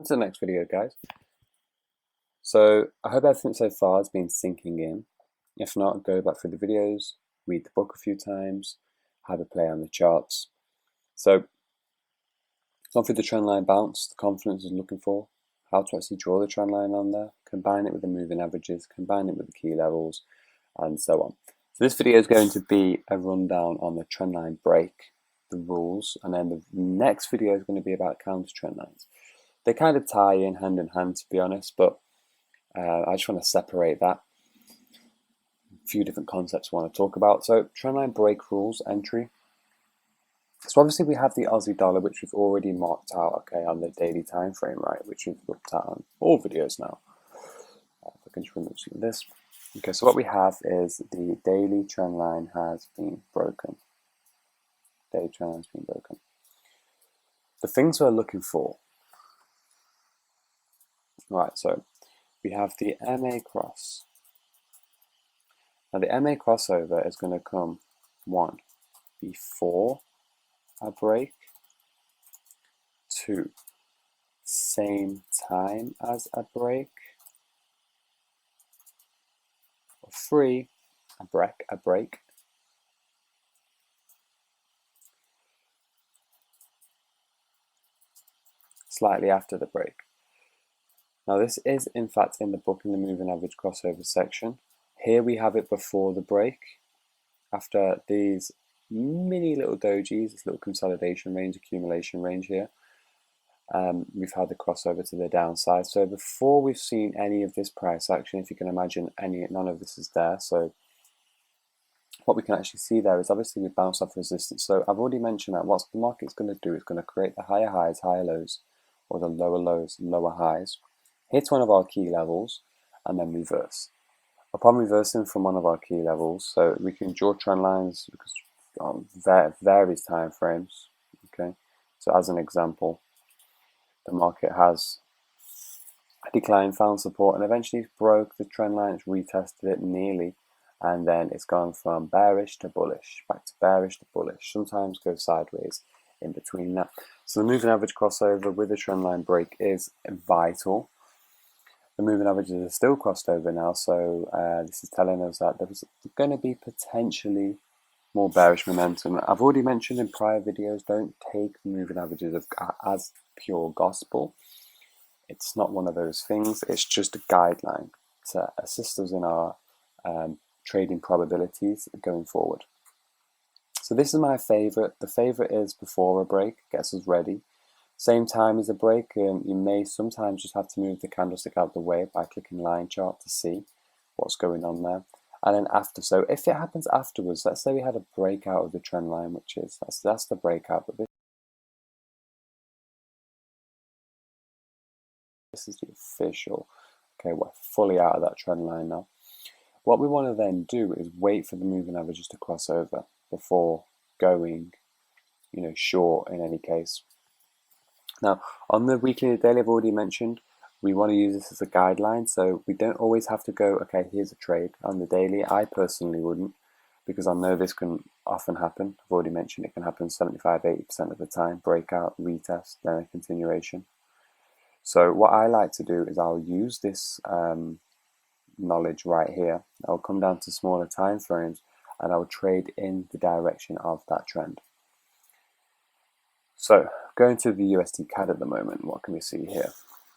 to the next video, guys. So I hope everything so far has been sinking in. If not, go back through the videos, read the book a few times, have a play on the charts. So gone through the trendline bounce, the confidence is looking for, how to actually draw the trend line on there, combine it with the moving averages, combine it with the key levels, and so on. So this video is going to be a rundown on the trendline break, the rules, and then the next video is going to be about counter trend lines. They kind of tie in hand, to be honest, but I just want to separate that. A few different concepts I want to talk about. So trendline break rules entry. So obviously we have the Aussie dollar, which we've already marked out, okay, on the daily time frame, right, which we've looked at on all videos now. If I can just remove some of this. Okay, so what we have is the daily trend line has been broken. Daily trend line has been broken. The things we're looking for. Right, so we have the MA cross. Now the MA crossover is going to come, one, before a break, two, same time as a break, or three, a break, slightly after the break. Now this is in fact in the book in the moving average crossover section. Here we have it before the break, after these mini little dojis, this little consolidation range, accumulation range here. We've had the crossover to the downside. So before we've seen any of this price action, if you can imagine, none of this is there. So what we can actually see there is obviously we bounced off resistance. So I've already mentioned that what the market's going to do is going to create the higher highs, higher lows, or the lower lows, lower highs, hit one of our key levels, and then reverse. Upon reversing from one of our key levels, so we can draw trend lines because on various time frames. Okay, so as an example, the market has declined, found support, and eventually broke the trend line. It's retested it nearly, and then it's gone from bearish to bullish, back to bearish to bullish. Sometimes goes sideways in between that. So the moving average crossover with the trend line break is vital. The moving averages are still crossed over now, so this is telling us that there's going to be potentially more bearish momentum. I've already mentioned in prior videos, don't take the moving averages as pure gospel. It's not one of those things. It's just a guideline to assist us in our trading probabilities going forward. So this is my favorite. The favorite is before a break, gets us ready. Same time as a break, you may sometimes just have to move the candlestick out of the way by clicking line chart to see what's going on there. And then after, so if it happens afterwards, let's say we had a breakout of the trend line, which is, that's the breakout, but this is the official. Okay, we're fully out of that trend line now. What we want to then do is wait for the moving averages to cross over before going, short in any case. Now, on the weekly and daily, I've already mentioned, we want to use this as a guideline, so we don't always have to go, okay, here's a trade. On the daily, I personally wouldn't, because I know this can often happen. I've already mentioned it can happen 75–80% of the time, breakout, retest, then a continuation. So what I like to do is I'll use this knowledge right here. I'll come down to smaller time frames, and I'll trade in the direction of that trend. So going to the USD CAD at the moment, what can we see here?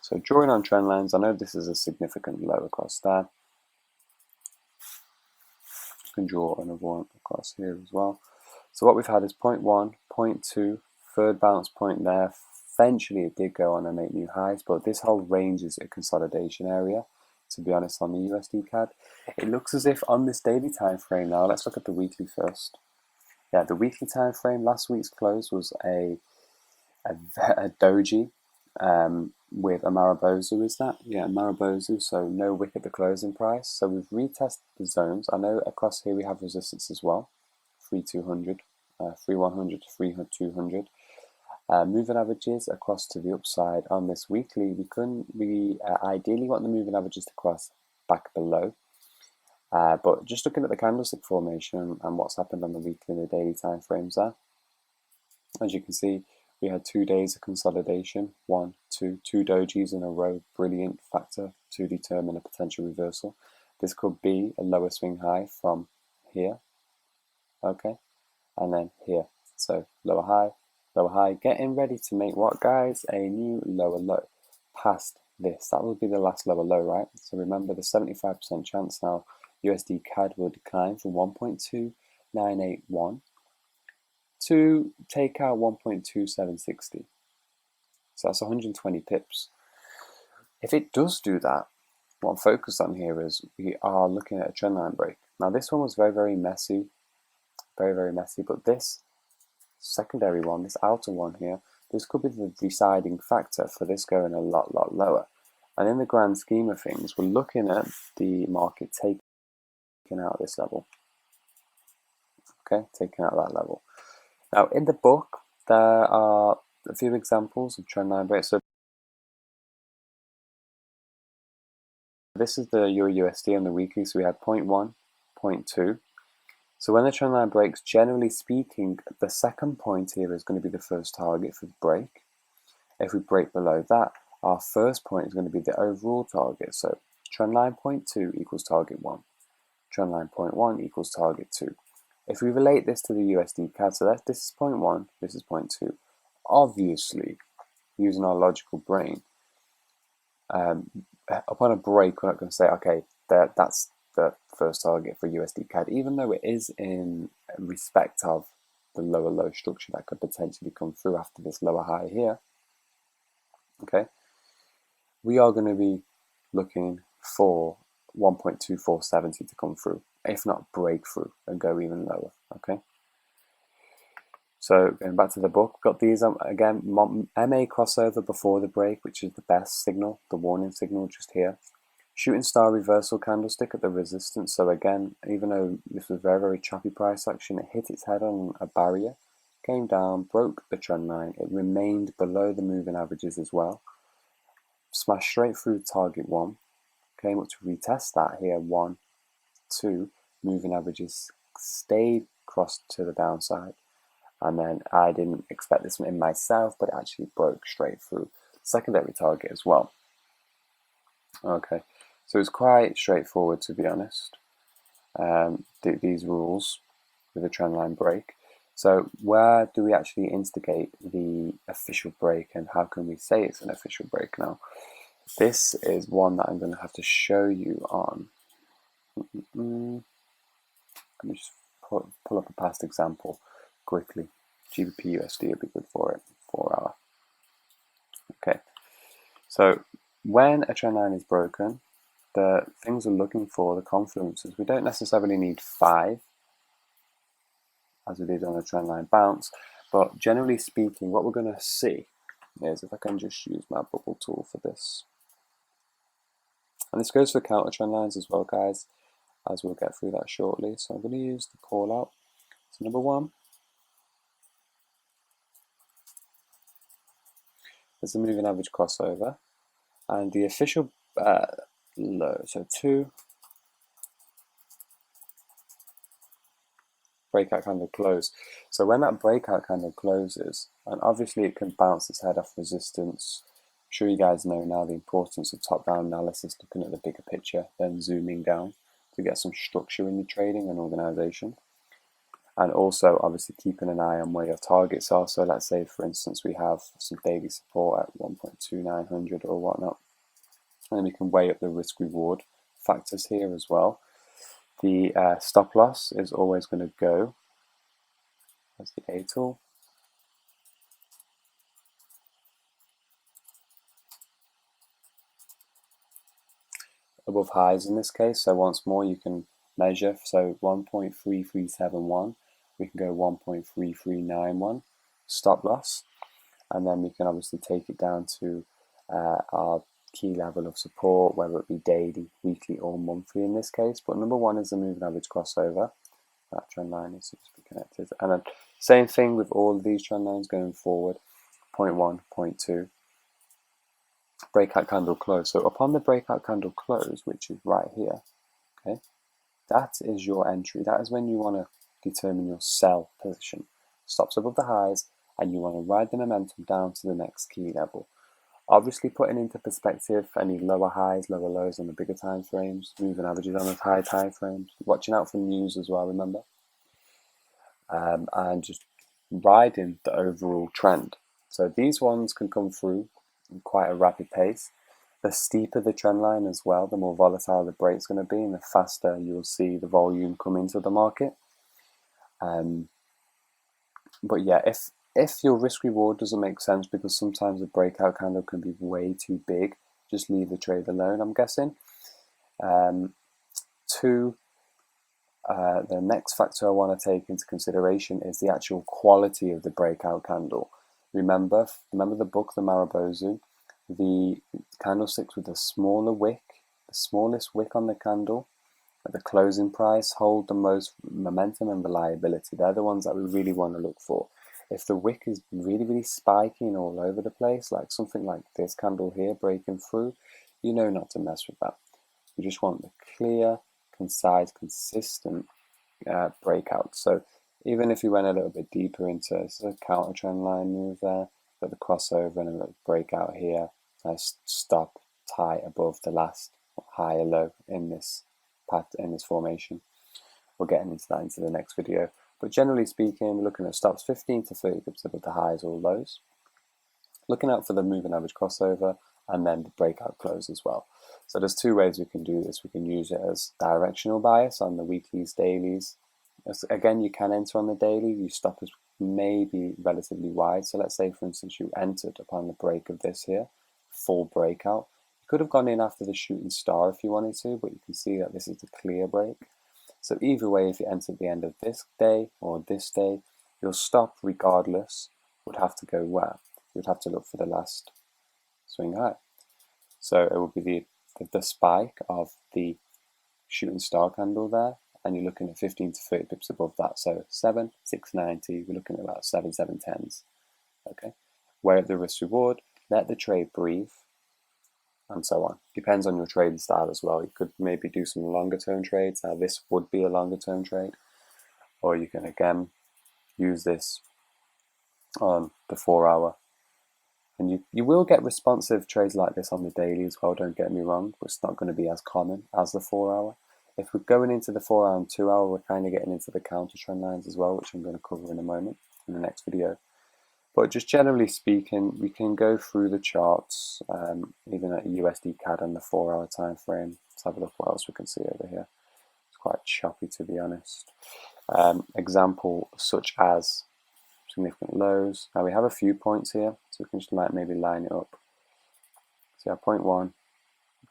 So drawing on trend lines, I know this is a significant low across there. You can draw another one across here as well. So what we've had is 0.1, 0.2, third bounce point there. Eventually it did go on and make new highs, but this whole range is a consolidation area, to be honest, on the USD CAD. It looks as if on this daily time frame now, let's look at the weekly first. Yeah, the weekly time frame, last week's close was a doji with a Maribozu, is that? Yeah, Maribozu, so no wick at the closing price. So we've retested the zones. I know across here we have resistance as well, 3,200, 3,100 to 3,200. Moving averages across to the upside on this weekly. We ideally want the moving averages to cross back below. But just looking at the candlestick formation and what's happened on the weekly and the daily time frames there, as you can see, We had 2 days of consolidation, 1, 2 dojis in a row, brilliant factor to determine a potential reversal. This could be a lower swing high from here, okay, and then here. So lower high, getting ready to make what, guys? A new lower low past this. That will be the last lower low, right? So remember the 75% chance now USD CAD will decline from 1.2981 to take out 1.2760. So that's 120 pips. If it does do that, what I'm focused on here is we are looking at a trendline break. Now this one was very messy, very messy, but this secondary one, this outer one here, this could be the deciding factor for this going a lot lower. And in the grand scheme of things, we're looking at the market taking out this level. Okay, taking out that level. Now in the book, there are a few examples of trendline breaks. So this is the Euro USD on the weekly, so we had 0.1, 0.2. So when the trendline breaks, generally speaking, the second point here is going to be the first target for the break. If we break below that, our first point is going to be the overall target. So trendline 0.2 equals target 1. Trendline 0.1 equals target 2. If we relate this to the USD CAD, so this is 0.1, this is 0.2. Obviously, using our logical brain, upon a break, we're not going to say, okay, that's the first target for USD CAD, even though it is in respect of the lower low structure that could potentially come through after this lower high here. Okay, we are going to be looking for 1.2470 to come through, if not break through and go even lower. Okay, so going back to the book, we've got these again, MA crossover before the break, which is the best signal, the warning signal just here. Shooting star reversal candlestick at the resistance. So again, even though this was very choppy price action, it hit its head on a barrier, came down, broke the trend line. It remained below the moving averages as well. Smashed straight through target 1, came up to retest that here, 1, 2, moving averages stayed crossed to the downside. And then I didn't expect this one in myself, but it actually broke straight through secondary target as well. Okay, so it's quite straightforward, to be honest, these rules with a trendline break. So where do we actually instigate the official break, and how can we say it's an official break now? This is one that I'm going to have to show you on. Let me just pull up a past example quickly. GBP USD would be good for it, 4 hour. Okay, so when a trend line is broken, the things we're looking for, the confluences, we don't necessarily need 5 as we did on a trend line bounce, but generally speaking, what we're going to see is, if I can just use my bubble tool for this, and this goes for counter trend lines as well, guys, as we'll get through that shortly. So I'm going to use the call out. So number 1 is the moving average crossover, and the official low, so 2 breakout candle close. So when that breakout candle closes, and obviously it can bounce its head off resistance. I'm sure you guys know now the importance of top-down analysis, looking at the bigger picture, then zooming down to get some structure in your trading and organization. And also obviously keeping an eye on where your targets are. So let's say, for instance, we have some daily support at 1.2900 or whatnot, and then we can weigh up the risk reward factors here as well. The stop loss is always going to go as the A tool. Above highs in this case, so once more you can measure, so 1.3371, we can go 1.3391 stop loss, and then we can obviously take it down to our key level of support, whether it be daily, weekly or monthly in this case. But number 1 is the moving average crossover. That trend line is supposed to be connected, and then same thing with all of these trend lines going forward. 0.1, 0.2, breakout candle close. So upon the breakout candle close, which is right here, okay, that is your entry. That is when you want to determine your sell position. Stops above the highs and you want to ride the momentum down to the next key level. Obviously, putting into perspective any lower highs, lower lows on the bigger time frames, moving averages on the high time frames, watching out for news as well, remember, and just riding the overall trend. So these ones can come through in quite a rapid pace. The steeper the trend line as well, the more volatile the break's going to be, and the faster you'll see the volume come into the market. But yeah, if your risk reward doesn't make sense because sometimes a breakout candle can be way too big, just leave the trade alone, I'm guessing. The next factor I want to take into consideration is the actual quality of the breakout candle. Remember the book, The Marubozu? The candlesticks with the smaller wick, the smallest wick on the candle at the closing price hold the most momentum and reliability. They're the ones that we really want to look for. If the wick is really, really spiky and all over the place, like something like this candle here breaking through, you know not to mess with that. You just want the clear, concise, consistent breakout. So even if you went a little bit deeper into this is a counter trend line move there, got the crossover and a little breakout here, nice stop tight above the last high or low in this formation. We'll get into that into the next video. But generally speaking, we're looking at stops 15 to 30 pips above the highs or lows. Looking out for the moving average crossover and then the breakout close as well. So there's two ways we can do this. We can use it as directional bias on the weeklies, dailies. Again, you can enter on the daily. Your stop is maybe relatively wide. So let's say, for instance, you entered upon the break of this here, full breakout. You could have gone in after the shooting star if you wanted to, but you can see that this is the clear break. So either way, if you enter at the end of this day or this day, your stop, regardless, would have to go where? You'd have to look for the last swing high. So it would be the spike of the shooting star candle there, and you're looking at 15 to 30 pips above that. So 7,690, we're looking at about 7,710s. Okay, weigh up the risk reward, let the trade breathe, and so on. Depends on your trading style as well. You could maybe do some longer term trades. Now this would be a longer term trade, or you can again use this on the 4 hour. And you will get responsive trades like this on the daily as well, don't get me wrong, but it's not going to be as common as the 4 hour. If we're going into the 4 hour and 2 hour, we're kind of getting into the counter trend lines as well, which I'm going to cover in a moment in the next video. But just generally speaking, we can go through the charts, even at USD CAD on the 4 hour time frame. Let's have a look what else we can see over here. It's quite choppy, to be honest. Example such as significant lows. Now we have a few points here, so we can just maybe line it up. So point 1,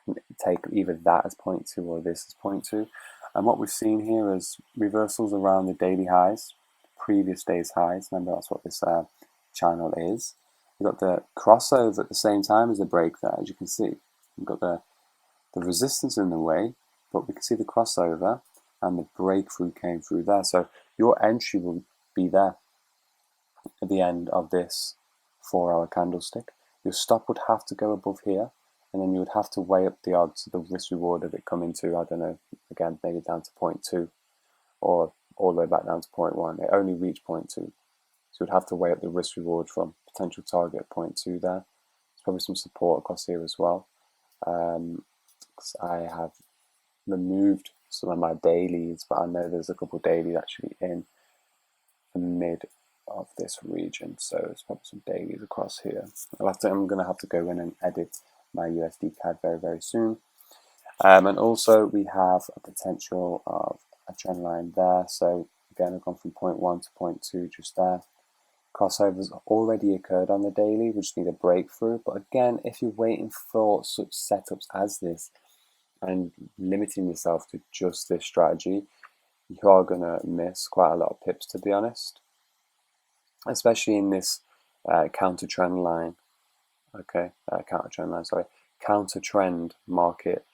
we can take either that as point 2 or this as point 2. And what we've seen here is reversals around the daily highs, previous day's highs. Remember, that's what this channel is. We've got the crossover at the same time as the break there, as you can see. We've got the resistance in the way, but we can see the crossover and the breakthrough came through there. So your entry will be there at the end of this 4 hour candlestick. Your stop would have to go above here, and then you would have to weigh up the odds, the risk reward of it coming to, I don't know, again, maybe down to point 2 or all the way back down to point 1. It only reached point 2. So you'd have to weigh up the risk reward from potential target at point 2 there. There's probably some support across here as well. I have removed some of my dailies, but I know there's a couple of dailies actually in the mid of this region, so there's probably some dailies across here. I'm going to have to go in and edit my USD CAD very, very soon. And also we have a potential of a trend line there. So again, I've gone from point 1 to point 2 just there. Crossovers already occurred on the daily. We just need a breakthrough. But again, if you're waiting for such setups as this and limiting yourself to just this strategy, you are going to miss quite a lot of pips, to be honest, especially in this counter trend line. Okay, counter trend market.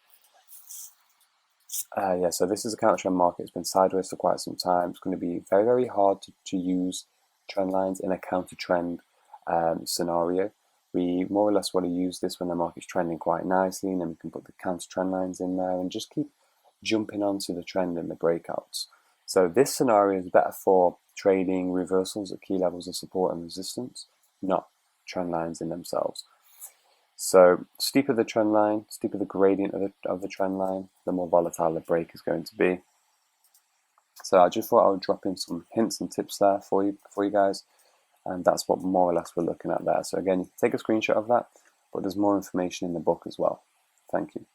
Yeah, so this is a counter trend market. It's been sideways for quite some time. It's going to be very, very hard to use trend lines in a counter trend scenario. We more or less want to use this when the market's trending quite nicely, and then we can put the counter trend lines in there and just keep jumping onto the trend in the breakouts. So this scenario is better for trading reversals at key levels of support and resistance, not trend lines in themselves. So steeper the trend line, steeper the gradient of the trend line, the more volatile the break is going to be. So I just thought I would drop in some hints and tips there for you guys, and that's what more or less we're looking at there. So again, you can take a screenshot of that, but there's more information in the book as well. Thank you.